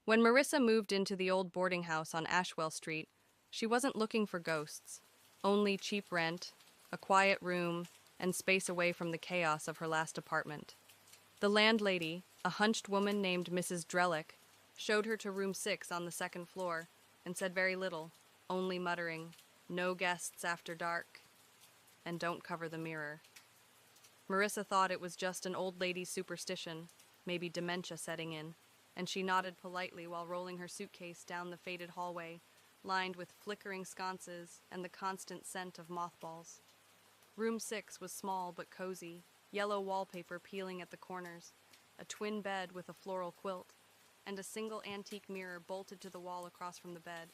When Marissa moved into the old boarding house on Ashwell Street, she wasn't looking for ghosts, only cheap rent, a quiet room, and space away from the chaos of her last apartment. The landlady, a hunched woman named Mrs. Drellick, showed her to room 6 on the second floor and said very little, only muttering, "No guests after dark," and "Don't cover the mirror." Marissa thought it was just an old lady's superstition, maybe dementia setting in, and she nodded politely while rolling her suitcase down the faded hallway, lined with flickering sconces and the constant scent of mothballs. Room 6 was small but cozy, yellow wallpaper peeling at the corners, a twin bed with a floral quilt, and a single antique mirror bolted to the wall across from the bed.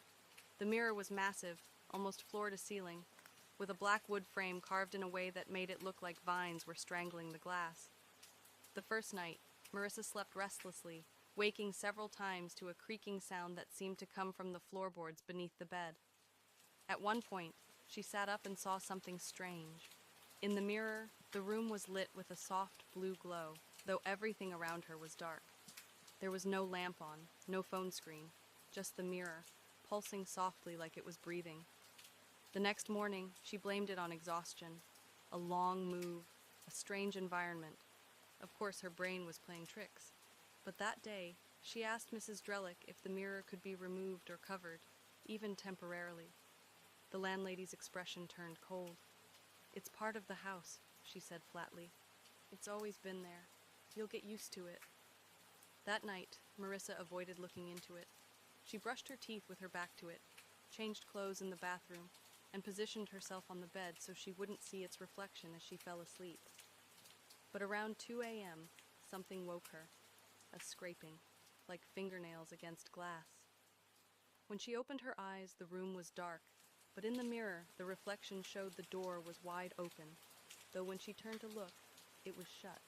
The mirror was massive, almost floor to ceiling, with a black wood frame carved in a way that made it look like vines were strangling the glass. The first night, Marissa slept restlessly, waking several times to a creaking sound that seemed to come from the floorboards beneath the bed. At one point, she sat up and saw something strange. In the mirror, the room was lit with a soft blue glow, though everything around her was dark. There was no lamp on, no phone screen, just the mirror, pulsing softly like it was breathing. The next morning, she blamed it on exhaustion. A long move, a strange environment. Of course, her brain was playing tricks. But that day, she asked Mrs. Drellick if the mirror could be removed or covered, even temporarily. The landlady's expression turned cold. "It's part of the house," she said flatly. "It's always been there. You'll get used to it." That night, Marissa avoided looking into it. She brushed her teeth with her back to it, changed clothes in the bathroom, and positioned herself on the bed so she wouldn't see its reflection as she fell asleep. But around 2 a.m., something woke her, a scraping, like fingernails against glass. When she opened her eyes, the room was dark, but in the mirror, the reflection showed the door was wide open, though when she turned to look, it was shut.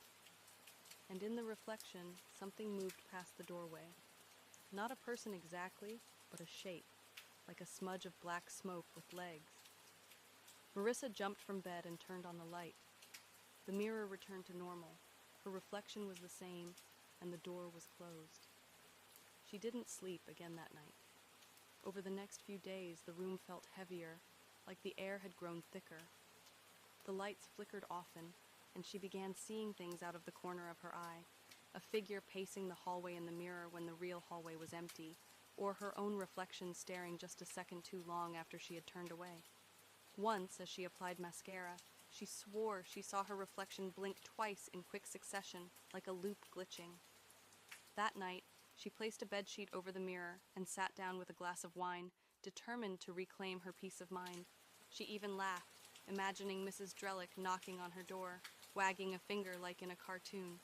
And in the reflection, something moved past the doorway. Not a person exactly, but a shape, like a smudge of black smoke with legs. Marissa jumped from bed and turned on the light. The mirror returned to normal. Her reflection was the same, and the door was closed. She didn't sleep again that night. Over the next few days, the room felt heavier, like the air had grown thicker. The lights flickered often, and she began seeing things out of the corner of her eye, a figure pacing the hallway in the mirror when the real hallway was empty, or her own reflection staring just a second too long after she had turned away. Once, as she applied mascara, she swore she saw her reflection blink twice in quick succession, like a loop glitching. That night, she placed a bedsheet over the mirror and sat down with a glass of wine, determined to reclaim her peace of mind. She even laughed, imagining Mrs. Drellick knocking on her door, wagging a finger like in a cartoon.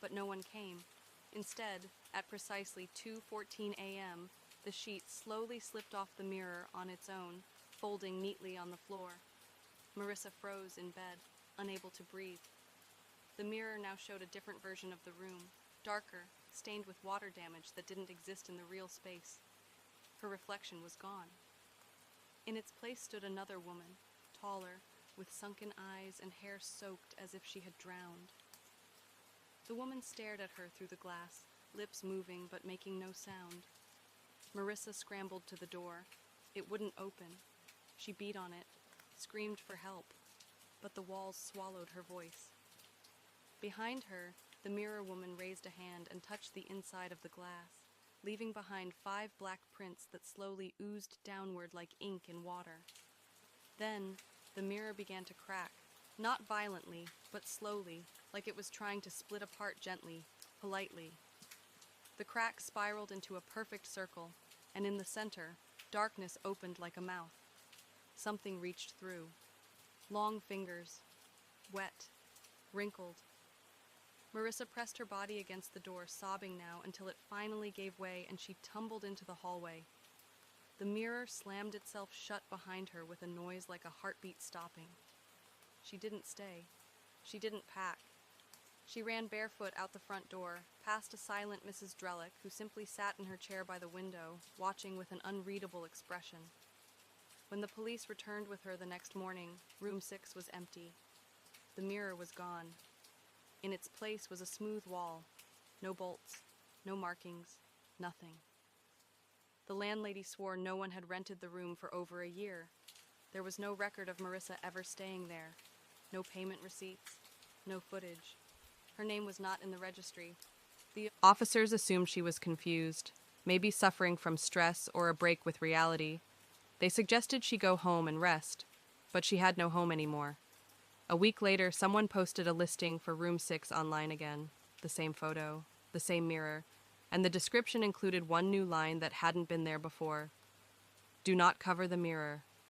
But no one came. Instead, at precisely 2:14 a.m., the sheet slowly slipped off the mirror on its own, folding neatly on the floor. Marissa froze in bed, unable to breathe. The mirror now showed a different version of the room, darker, stained with water damage that didn't exist in the real space. Her reflection was gone. In its place stood another woman, taller, with sunken eyes and hair soaked as if she had drowned. The woman stared at her through the glass, lips moving but making no sound. Marissa scrambled to the door. It wouldn't open. She beat on it, screamed for help, but the walls swallowed her voice. Behind her, the mirror woman raised a hand and touched the inside of the glass, leaving behind 5 black prints that slowly oozed downward like ink in water. Then, the mirror began to crack, not violently, but slowly, like it was trying to split apart gently, politely. The crack spiraled into a perfect circle, and in the center, darkness opened like a mouth. Something reached through. Long fingers, wet, wrinkled. Marissa pressed her body against the door, sobbing now, until it finally gave way and she tumbled into the hallway. The mirror slammed itself shut behind her with a noise like a heartbeat stopping. She didn't stay. She didn't pack. She ran barefoot out the front door, past a silent Mrs. Drellick, who simply sat in her chair by the window, watching with an unreadable expression. When the police returned with her the next morning, room 6 was empty. The mirror was gone. In its place was a smooth wall. No bolts, no markings, Nothing. The landlady swore no one had rented the room for over a year. There was no record of Marissa ever staying there. No payment receipts. No footage. Her name was not in the registry. The officers assumed she was confused, maybe suffering from stress or a break with reality. They suggested she go home and rest, but she had no home anymore. A week later, someone posted a listing for room 6 online again. The same photo, the same mirror, and the description included one new line that hadn't been there before. Do not cover the mirror.